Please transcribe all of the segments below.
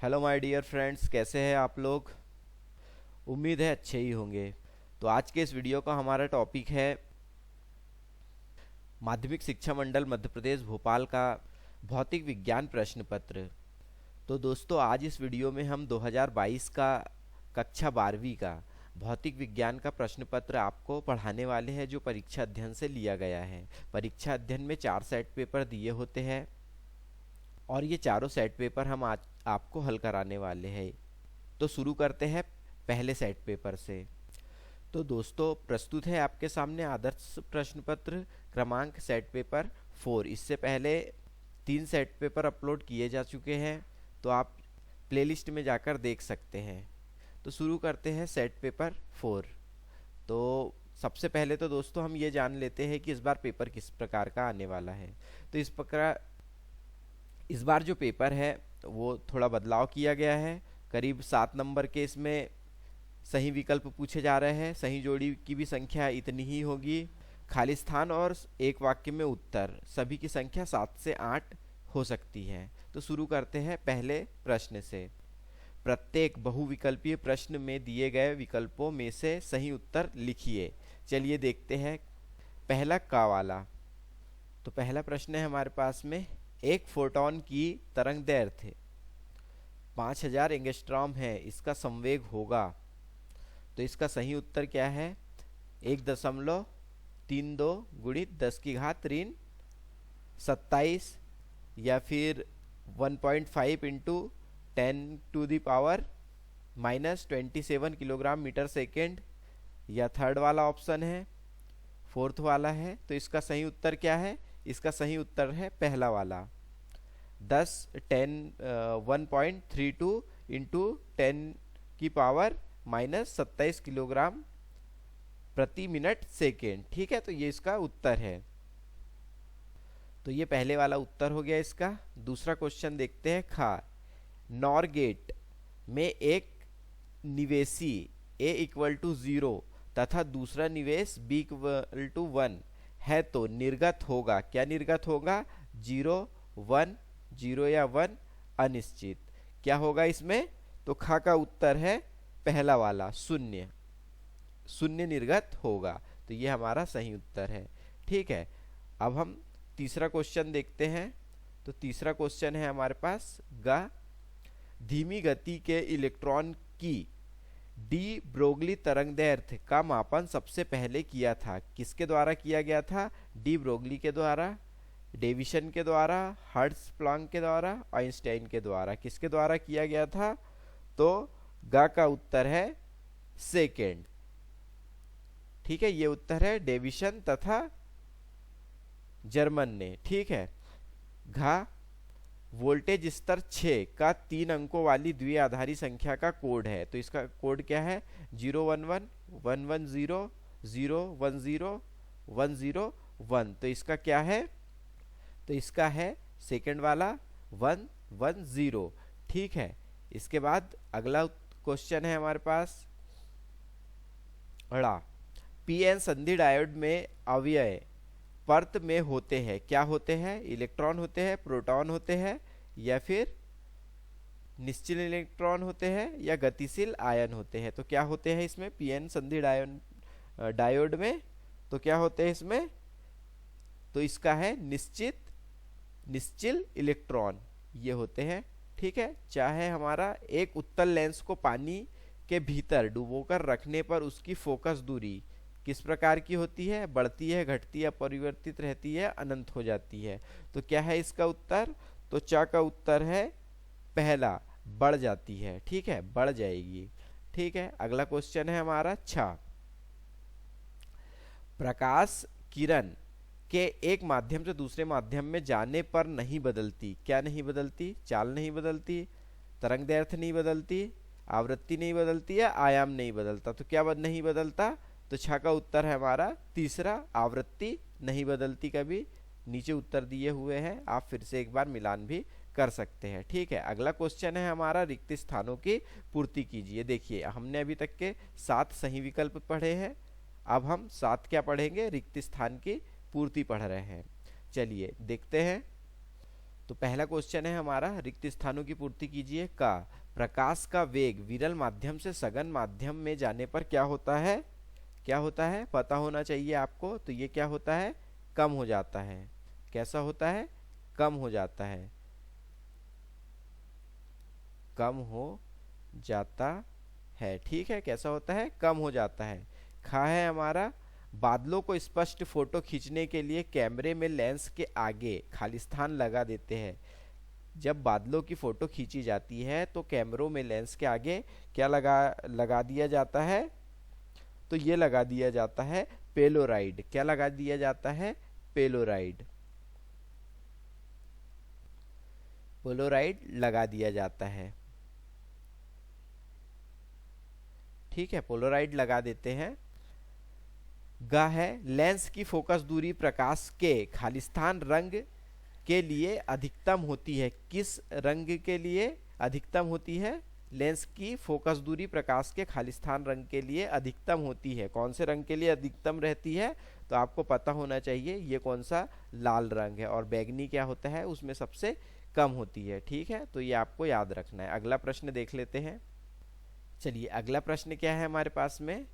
Hello my dear friends, कैसे हैं आप लोग। उम्मीद है अच्छे ही होंगे। तो आज के इस वीडियो का हमारा टॉपिक है माध्यमिक शिक्षा मंडल मध्य प्रदेश भोपाल का भौतिक विज्ञान प्रश्न पत्र। तो दोस्तों, आज इस वीडियो में हम 2022 का कक्षा 12वीं का भौतिक विज्ञान का प्रश्न पत्र आपको पढ़ाने वाले हैं, जो परीक्षा अध्ययन से लिया गया है। परीक्षा अध्ययन में 4 सेट पेपर दिए होते हैं और ये चारों सेट पेपर हम आज आपको हल कराने वाले हैं। तो शुरू करते हैं पहले सेट पेपर से। तो दोस्तों, प्रस्तुत है आपके सामने आदर्श प्रश्न पत्र क्रमांक सेट पेपर 4। इससे पहले 3 सेट पेपर अपलोड किए जा चुके हैं, तो आप प्लेलिस्ट में जाकर देख सकते हैं। तो शुरू करते हैं सेट पेपर 4। तो सबसे पहले तो दोस्तों हम ये जान लेते हैं कि इस बार पेपर किस प्रकार का आने वाला है। तो इस बार जो पेपर है वो थोड़ा बदलाव किया गया है। करीब 7 नंबर के इसमें सही विकल्प पूछे जा रहे हैं। सही जोड़ी की भी संख्या इतनी ही होगी। खाली स्थान और एक वाक्य में उत्तर सभी की संख्या 7 से 8 हो सकती है। तो शुरू करते हैं पहले प्रश्न से। प्रत्येक बहुविकल्पीय प्रश्न में दिए गए विकल्पों में से सही उत्तर लिखिए। चलिए देखते हैं पहला का वाला। तो पहला प्रश्न है हमारे पास में, एक फोटॉन की तरंग दैर्ध्य 5000 एंगस्ट्रॉम है, इसका संवेग होगा। तो इसका सही उत्तर क्या है? 1.32 गुणित 10 की घात ऋण 27 या फिर 1.5 into 10 to the power -27 kilogram metre second, या थर्ड वाला ऑप्शन है, फोर्थ वाला है। तो इसका सही उत्तर क्या है? इसका सही उत्तर है पहला वाला, 1.32 इंटू 10 की पावर -27 किलोग्राम प्रति मिनट सेकेंड। ठीक है, तो ये इसका उत्तर है। तो ये पहले वाला उत्तर हो गया इसका। दूसरा क्वेश्चन देखते हैं खा। नॉर गेट में एक निवेशी a = 0 तथा दूसरा निवेश b = 1 है, तो निर्गत होगा। क्या निर्गत होगा? 0, 1, 0 या 1 अनिश्चित। क्या होगा इसमें? तो खा का उत्तर है पहला वाला, शून्य। शून्य निर्गत होगा। तो ये हमारा सही उत्तर है। ठीक है, अब हम तीसरा क्वेश्चन देखते हैं। तो तीसरा क्वेश्चन है हमारे पास गा। धीमी गति के इलेक्ट्रॉन की डी ब्रोगली तरंगदैर्ध्य का मापन सबसे पहले किया था। किसके द्वारा किया गया था? डी ब्रोगली के द्वारा, डेविसन के द्वारा, हर्ट्ज प्लांक के द्वारा, आइंस्टाइन के द्वारा। किसके द्वारा किया गया था? तो गा का उत्तर है सेकेंड। ठीक है, ये उत्तर है डेविसन तथा जर्मन ने। ठीक है, घा। वोल्टेज स्तर 6 का 3 अंकों वाली द्विआधारी संख्या का कोड है। तो इसका कोड क्या है? 011 110 010 101। तो इसका क्या है? तो इसका है सेकंड वाला 110। ठीक है, इसके बाद अगला क्वेश्चन है हमारे पास अड़ा। पीएन संधि डायोड में अवयव परत में होते हैं। क्या होते हैं? इलेक्ट्रॉन होते हैं, प्रोटॉन होते हैं, या फिर निश्चल इलेक्ट्रॉन होते हैं, या गतिशील आयन होते हैं। तो क्या होते हैं इसमें पीएन संधि डायोड में? तो क्या होते हैं इसमें? तो इसका है निश्चल इलेक्ट्रॉन, ये होते हैं। ठीक है, चाहे हमारा एक उत्तल लेंस को पानी के भीतर डुबोकर रखने पर उसकी फोकस दूरी किस प्रकार की होती है? बढ़ती है, घटती है, परिवर्तित रहती है, अनंत हो जाती है। तो क्या है इसका उत्तर? तो चा का उत्तर है पहला, बढ़ जाती है। ठीक है, बढ़ जाएगी। ठीक है, अगला क्वेश्चन है हमारा छा। प्रकाश किरण के एक माध्यम से दूसरे माध्यम में जाने पर नहीं बदलती। क्या नहीं बदलती? चाल नहीं बदलती, तरंगदैर्ध्य नहीं बदलती, आवृत्ति नहीं बदलती, या आयाम नहीं बदलता। तो क्या नहीं बदलता? तो छा का उत्तर है हमारा तीसरा, आवृत्ति नहीं बदलती कभी। नीचे उत्तर दिए हुए हैं, आप फिर से एक बार मिलान भी कर सकते हैं। ठीक है, अगला क्वेश्चन है हमारा रिक्त स्थानों की पूर्ति कीजिए। देखिए, हमने अभी तक के 7 सही विकल्प पढ़े हैं। अब हम 7 क्या पढ़ेंगे? रिक्त स्थान की पूर्ति पढ़ रहे हैं। चलिए देखते हैं। तो पहला क्वेश्चन है हमारा, रिक्त स्थानों की पूर्ति कीजिए। का प्रकाश का वेग विरल माध्यम से सघन माध्यम में जाने पर क्या होता है? क्या होता है पता होना चाहिए आपको। तो ये क्या होता है? कम हो जाता है। कैसा होता है? कम हो जाता है। कम हो जाता है, ठीक है। कैसा होता है? कम हो जाता है। खा है हमारा, बादलों को स्पष्ट फोटो खींचने के लिए कैमरे में लेंस के आगे खालिस्तान लगा देते हैं। जब बादलों की फोटो खींची जाती है तो कैमरों में लेंस के आगे क्या लगा लगा दिया जाता है? तो ये लगा दिया जाता है पेलोराइड। क्या लगा दिया जाता है? पेलोराइड। पोलोराइड लगा दिया जाता है, ठीक है। पोलोराइड लगा देते हैं। गा है, लेंस की फोकस दूरी प्रकाश के खालिस्तान रंग के लिए अधिकतम होती है। किस रंग के लिए अधिकतम होती है? लेंस की फोकस दूरी प्रकाश के खालिस्तान रंग के लिए अधिकतम होती है। कौन से रंग के लिए अधिकतम रहती है? तो आपको पता होना चाहिए ये कौन सा, लाल रंग है। और बैगनी क्या होता है? उसमें सबसे कम होती है, ठीक है। तो ये आपको याद रखना है। अगला प्रश्न देख लेते हैं। चलिए अगला प्रश्न क्या है हमारे पास में।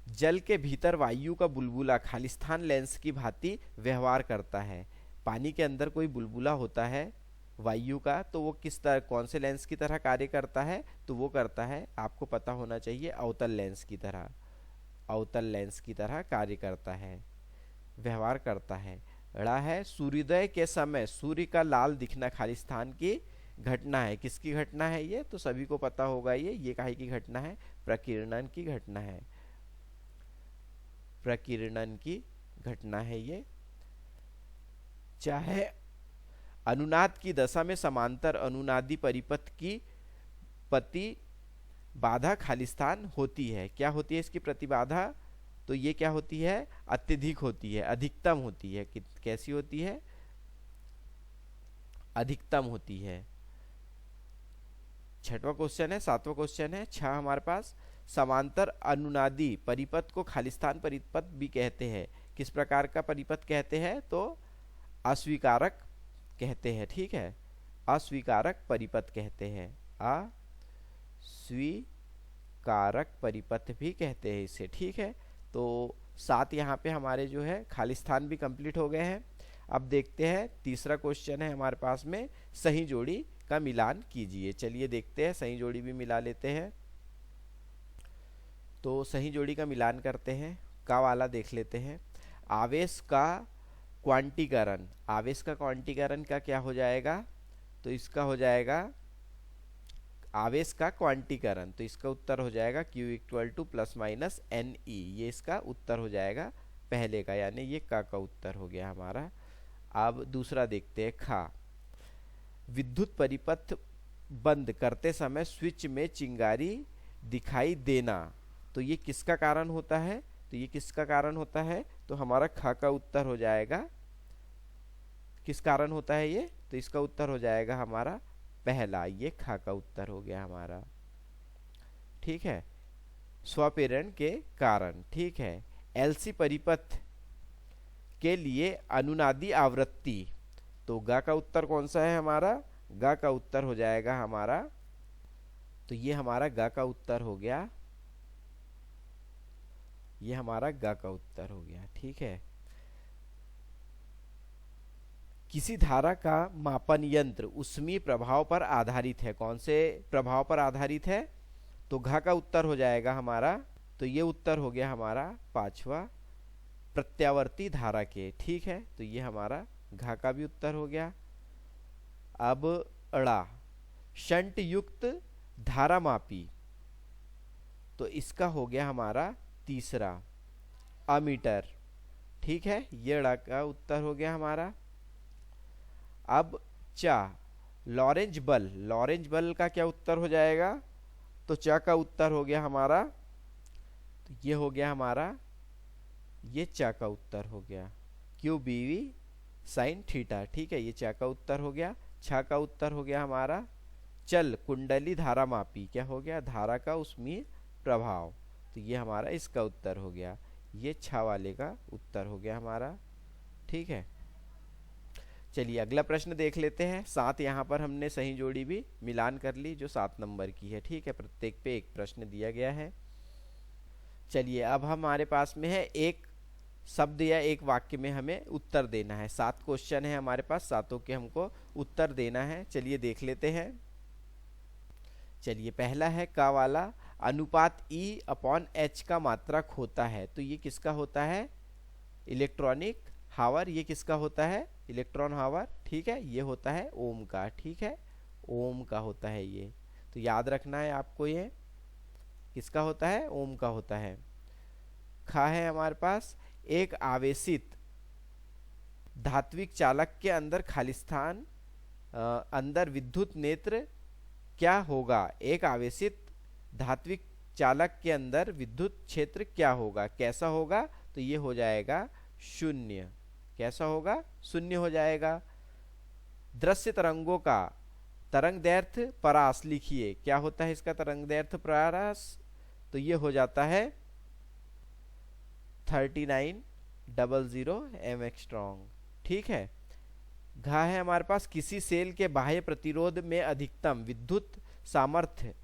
जल के भीतर वायु का बुलबुला खालिस्तान लेंस की भांति व्यवहार करता है। पानी के अंदर कोई बुलबुला होता है वायु का, तो वो किस तरह, कौन से लेंस की तरह कार्य करता है? तो वो करता है, आपको पता होना चाहिए, अवतल लेंस की तरह। अवतल लेंस की तरह कार्य करता है, व्यवहार करता है। ड़ा है, सूर्योदय के समय सूर्य का लाल दिखना खालिस्तान की घटना है। किसकी घटना है ये? तो सभी को पता होगा ये काहे की घटना है? प्रकीर्णन की घटना है। प्रकीर्णन की घटना है ये। चाहे अनुनाद की दशा में समांतर अनुनादी परिपथ की पति बाधा खालिस्तान होती है। क्या होती है इसकी प्रतिबाधा? तो ये क्या होती है? अत्यधिक होती है, अधिकतम होती है। कैसी होती है? अधिकतम होती है। छठवां क्वेश्चन है, सातवां क्वेश्चन है छह हमारे पास। समांतर अनुनादी परिपथ को खालिस्तान परिपथ भी कहते हैं। किस प्रकार का परिपथ कहते हैं? तो अस्वीकारक कहते हैं, ठीक है। अस्वीकारक परिपथ कहते हैं। अस्वीकारक परिपथ भी कहते हैं इसे, ठीक है। तो 7 यहाँ पे हमारे जो है खालिस्तान भी कंप्लीट हो गए हैं। अब देखते हैं तीसरा क्वेश्चन है हमारे पास में, सही जोड़ी का मिलान कीजिए। चलिए देखते हैं, सही जोड़ी भी मिला लेते हैं। तो सही जोड़ी का मिलान करते हैं। का वाला देख लेते हैं। आवेश का क्वांटीकरण, आवेश का क्वांटीकरण का क्या हो जाएगा? तो इसका हो जाएगा आवेश का क्वांटीकरण, तो इसका उत्तर हो जाएगा Q equal two plus minus NE। ये इसका उत्तर हो जाएगा पहले का, यानी ये का उत्तर हो गया हमारा। अब दूसरा देखते हैं। खा, विद्युत परिपथ बंद करते समय स्विच में चिंगारी दिखाई देना। तो ये किसका कारण होता है? तो ये किसका कारण होता है? तो हमारा खा का उत्तर हो जाएगा, किस कारण होता है ये? तो इसका उत्तर हो जाएगा हमारा पहला, ये खा का उत्तर हो गया हमारा, ठीक है। स्वप्रेरण के कारण, ठीक है। एलसी परिपथ के लिए अनुनादी आवृत्ति, तो गा का उत्तर कौन सा है हमारा? गा का उत्तर हो जाएगा हमारा, तो ये हमारा गा का उत्तर हो गया, ये हमारा गा का उत्तर हो गया, ठीक है। किसी धारा का मापन यंत्र ऊष्मीय प्रभाव पर आधारित है। कौन से प्रभाव पर आधारित है? तो घा का उत्तर हो जाएगा हमारा, तो ये उत्तर हो गया हमारा पांचवा, प्रत्यावर्ती धारा के, ठीक है। तो ये हमारा घा का भी उत्तर हो गया। अब अड़ा, शंट युक्त धारामापी, तो इसका हो गया हमारा तीसरा, अमीटर, ठीक है। ये अड़ा का उत्तर हो गया हमारा। अब चा, लॉरेंज बल, लॉरेंज बल का क्या उत्तर हो जाएगा? तो चा का उत्तर हो गया हमारा, तो ये हो गया हमारा, ये चा का उत्तर हो गया क्यू बीवी साइन थीटा, ठीक है। ये चा का उत्तर हो गया। छा का उत्तर हो गया हमारा चल कुंडली धारा मापी, क्या हो गया? धारा का ऊष्मीय प्रभाव, तो ये हमारा इसका उत्तर हो गया। ये छा वाले का उत्तर हो गया हमारा, ठीक है। चलिए अगला प्रश्न देख लेते हैं। 7 यहाँ पर हमने सही जोड़ी भी मिलान कर ली जो 7 नंबर की है। ठीक है, प्रत्येक पे एक प्रश्न दिया गया है। चलिए अब हमारे पास में है एक शब्द या एक वाक्य में हमें उत्तर देना है। 7 क्वेश्चन है हमारे पास, सातों के हमको उत्तर देना है। चलिए देख लेते हैं। चलिए पहला है का वाला, अनुपात E अपॉन H का मात्रक होता है। तो ये किसका होता है? इलेक्ट्रॉनिक हावर। ये किसका होता है? इलेक्ट्रॉन हावर। ठीक है, ये होता है ओम का। ठीक है, ओम का होता है ये, तो याद रखना है आपको। ये किसका होता है? ओम का होता है। खा है हमारे पास, एक आवेशित धात्विक चालक के अंदर खाली स्थान अंदर विद्युत नेत्र क्या होगा? एक आवेशित धात्विक चालक के अंदर विद्युत क्षेत्र क्या होगा? कैसा होगा? तो ये हो जाएगा शून्य। कैसा होगा? शून्य हो जाएगा। दृश्य तरंगों का तरंग दैर्घ्य परास लिखिए। क्या होता है इसका तरंग दैर्घ्य परास? तो ये हो जाता है 3900 एंगस्ट्रॉम। ठीक है। घा है हमारे पास, किसी सेल के बाह्य प्रतिरोध में अधिकतम विद्युत सामर्थ्य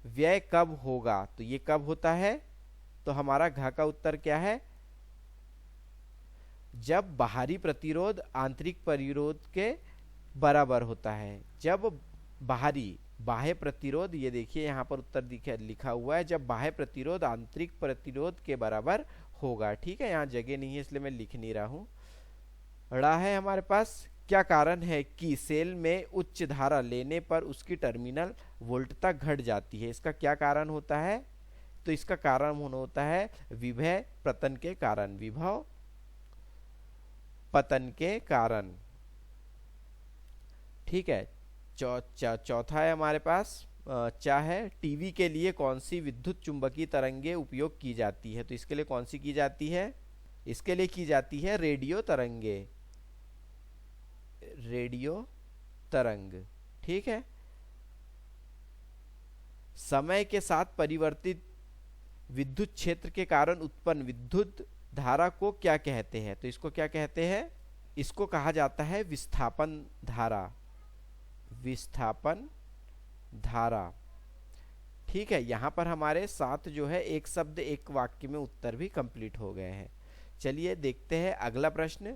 व्यय कब होगा? तो ये कब होता है? तो हमारा घा का उत्तर क्या है? जब बाहरी प्रतिरोध आंतरिक प्रतिरोध के बराबर होता है। जब बाह्य प्रतिरोध, ये देखिए यहाँ पर उत्तर लिखा हुआ है, जब बाह्य प्रतिरोध आंतरिक प्रतिरोध के बराबर होगा। ठीक है, यहाँ जगह नहीं है इसलिए मैं लिख नहीं रहा हूँ। ड़ा है हमारे पास, क्या कारण है कि सेल में उच्च धारा लेने पर उसकी टर्मिनल वोल्टता घट जाती है? इसका क्या कारण होता है? तो इसका कारण होता है विभव पतन के कारण। विभव पतन के कारण। ठीक है। चौथा है हमारे पास, चा है, टीवी के लिए कौन सी विद्युत चुंबकीय तरंगे उपयोग की जाती है? तो इसके लिए कौन सी की जाती है? इसके लिए की जाती है रेडियो तरंगे। रेडियो तरंग। ठीक है। समय के साथ परिवर्तित विद्युत क्षेत्र के कारण उत्पन्न विद्युत धारा को क्या कहते हैं? तो इसको क्या कहते हैं? इसको कहा जाता है विस्थापन धारा। विस्थापन धारा। ठीक है, यहां पर हमारे 7 जो है एक शब्द एक वाक्य में उत्तर भी कंप्लीट हो गए हैं। चलिए देखते हैं अगला प्रश्न।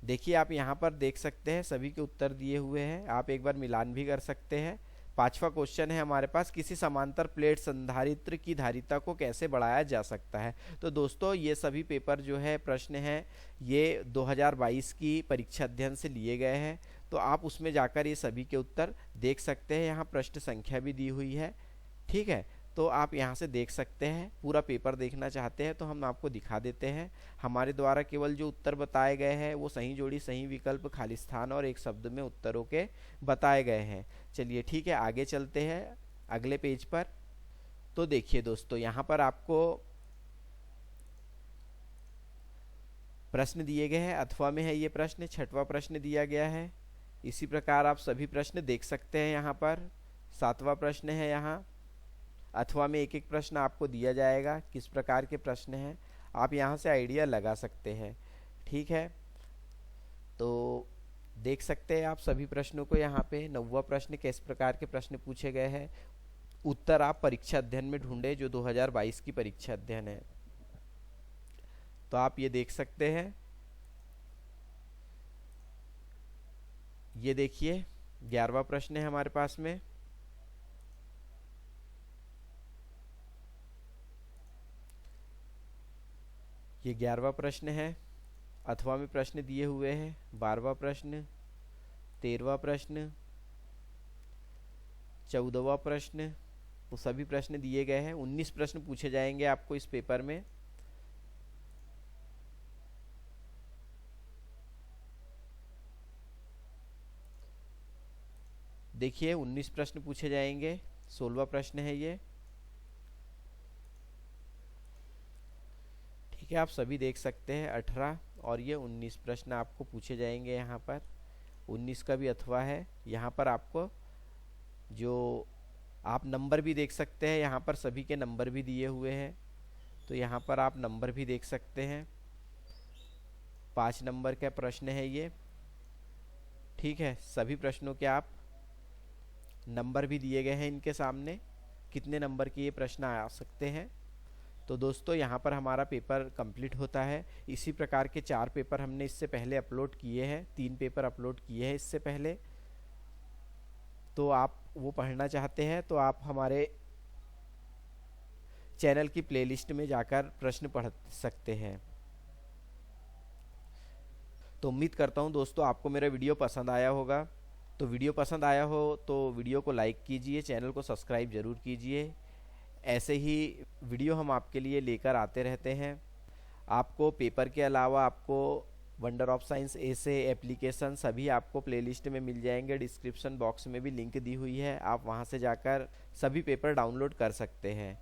देखिए आप यहाँ पर देख सकते हैं सभी के उत्तर दिए हुए हैं, आप एक बार मिलान भी कर सकते हैं। 5वां क्वेश्चन है हमारे पास, किसी समांतर प्लेट संधारित्र की धारिता को कैसे बढ़ाया जा सकता है? तो दोस्तों ये सभी पेपर जो है प्रश्न हैं ये 2022 की परीक्षा अध्ययन से लिए गए हैं, तो आप उसमें जाकर ये सभी के उत्तर देख सकते हैं। यहाँ प्रश्न संख्या भी दी हुई है। ठीक है, तो आप यहाँ से देख सकते हैं। पूरा पेपर देखना चाहते हैं तो हम आपको दिखा देते हैं। हमारे द्वारा केवल जो उत्तर बताए गए हैं वो सही जोड़ी, सही विकल्प, खाली स्थान और एक शब्द में उत्तरों के बताए गए हैं। चलिए ठीक है, आगे चलते हैं अगले पेज पर। तो देखिए दोस्तों, यहाँ पर आपको प्रश्न दिए गए हैं। अथवा में है ये प्रश्न, 6वां प्रश्न दिया गया है। इसी प्रकार आप सभी प्रश्न देख सकते हैं। यहाँ पर 7वां प्रश्न है। यहाँ अथवा में एक एक प्रश्न आपको दिया जाएगा, किस प्रकार के प्रश्न हैं आप यहाँ से आइडिया लगा सकते हैं। ठीक है, तो देख सकते हैं आप सभी प्रश्नों को। यहाँ पे 9वां प्रश्न, किस प्रकार के प्रश्न पूछे गए हैं, उत्तर आप परीक्षा अध्ययन में ढूंढे जो 2022 की परीक्षा अध्ययन है, तो आप ये देख सकते हैं। ये देखिए 11वां प्रश्न है हमारे पास में। ये 11वां प्रश्न है। अथवा में प्रश्न दिए हुए हैं 12वां प्रश्न, 13वां प्रश्न, 14वां प्रश्न, तो सभी प्रश्न दिए गए हैं। 19 प्रश्न पूछे जाएंगे आपको इस पेपर में। देखिए 19 प्रश्न पूछे जाएंगे। 16वां प्रश्न है ये। ठीक है, आप सभी देख सकते हैं 18 और ये 19 प्रश्न आपको पूछे जाएंगे। यहाँ पर 19 का भी अथवा है। यहाँ पर आपको जो आप नंबर भी देख सकते हैं, यहाँ पर सभी के नंबर भी दिए हुए हैं, तो यहाँ पर आप नंबर भी देख सकते हैं। 5 नंबर का प्रश्न है ये। ठीक है, सभी प्रश्नों के आप नंबर भी दिए गए हैं इनके सामने, कितने नंबर के ये प्रश्न आ सकते हैं। तो दोस्तों यहाँ पर हमारा पेपर कंप्लीट होता है। इसी प्रकार के 4 पेपर हमने इससे पहले अपलोड किए हैं, 3 पेपर अपलोड किए हैं इससे पहले। तो आप वो पढ़ना चाहते हैं तो आप हमारे चैनल की प्लेलिस्ट में जाकर प्रश्न पढ़ सकते हैं। तो उम्मीद करता हूँ दोस्तों आपको मेरा वीडियो पसंद आया होगा। तो वीडियो पसंद आया हो तो वीडियो को लाइक कीजिए, चैनल को सब्सक्राइब ज़रूर कीजिए। ऐसे ही वीडियो हम आपके लिए लेकर आते रहते हैं। आपको पेपर के अलावा आपको वंडर ऑफ साइंस ऐसे एप्लीकेशन सभी आपको प्लेलिस्ट में मिल जाएंगे। डिस्क्रिप्शन बॉक्स में भी लिंक दी हुई है, आप वहां से जाकर सभी पेपर डाउनलोड कर सकते हैं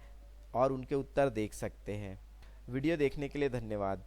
और उनके उत्तर देख सकते हैं। वीडियो देखने के लिए धन्यवाद।